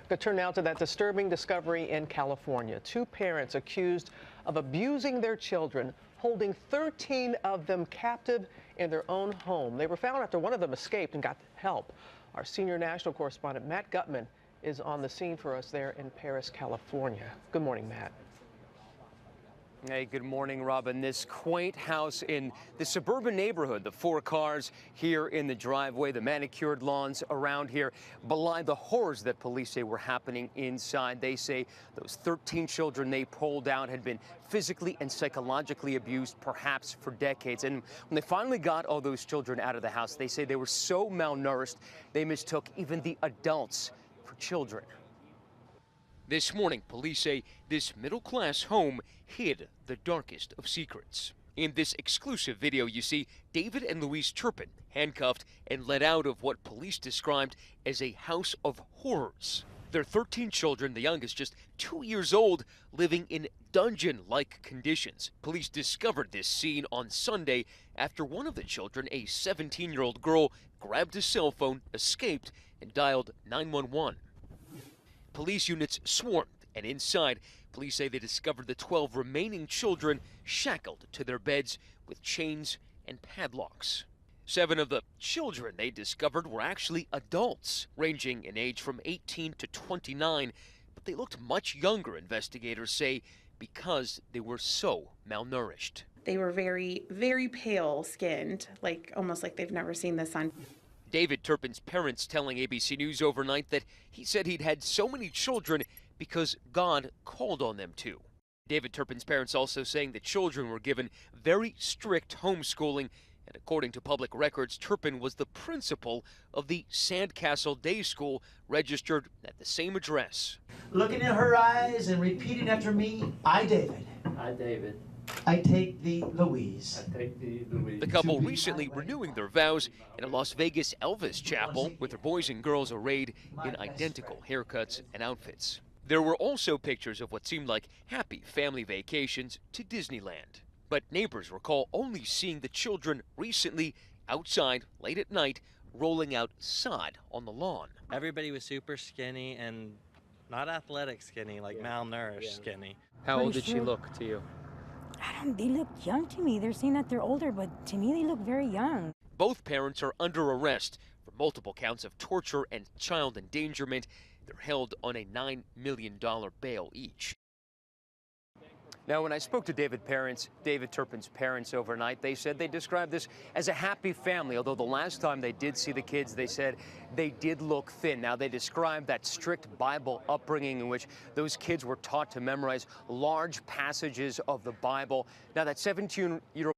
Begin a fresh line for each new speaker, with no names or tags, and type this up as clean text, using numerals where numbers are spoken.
Could turn now to that disturbing discovery in California. Two parents accused of abusing their children, holding 13 of them captive in their own home. They were found after one of them escaped and got help. Our senior national correspondent Matt Gutman is on the scene for us there in Perris, California. Good morning, Matt.
Hey, good morning, Robin. This quaint house in the suburban neighborhood, the four cars here in the driveway, the manicured lawns around here belie the horrors that police say were happening inside. They say those 13 children they pulled out had been physically and psychologically abused, perhaps for decades. And when they finally got all those children out of the house, they say they were so malnourished, they mistook even the adults for children. This morning, police say this middle-class home hid the darkest of secrets. In this exclusive video, you see David and Louise Turpin handcuffed and led out of what police described as a house of horrors. Their 13 children, the youngest just 2 years old, living in dungeon-like conditions. Police discovered this scene on Sunday after one of the children, a 17-year-old girl, grabbed a cell phone, escaped, and dialed 911. Police units swarmed, and inside, police say they discovered the 12 remaining children shackled to their beds with chains and padlocks. 7 of the children they discovered were actually adults, ranging in age from 18 to 29, but they looked much younger, investigators say, because they were so malnourished.
They were very, very pale skinned, almost like they've never seen the sun.
David Turpin's parents telling ABC News overnight that he said he'd had so many children because God called on them to. David Turpin's parents also saying the children were given very strict homeschooling, and according to public records, Turpin was the principal of the Sandcastle Day School, registered at the same address.
Looking in her eyes and repeating after me, I, David.
I, David.
I take thee, Louise.
I take thee, Louise.
The couple recently renewing their vows in a Las Vegas Elvis chapel with their boys and girls arrayed in identical haircuts and outfits. There were also pictures of what seemed like happy family vacations to Disneyland. But neighbors recall only seeing the children recently outside late at night rolling out sod on the lawn.
Everybody was super skinny and not athletic skinny, malnourished skinny.
How old did she look to you?
They look young to me. They're saying that they're older, but to me they look very young.
Both parents are under arrest for multiple counts of torture and child endangerment. They're held on a $9 million bail each. Now, when I spoke to David Turpin's parents overnight, they said they described this as a happy family, although the last time they did see the kids, they said they did look thin. Now, they described that strict Bible upbringing in which those kids were taught to memorize large passages of the Bible. Now, that 17-year-old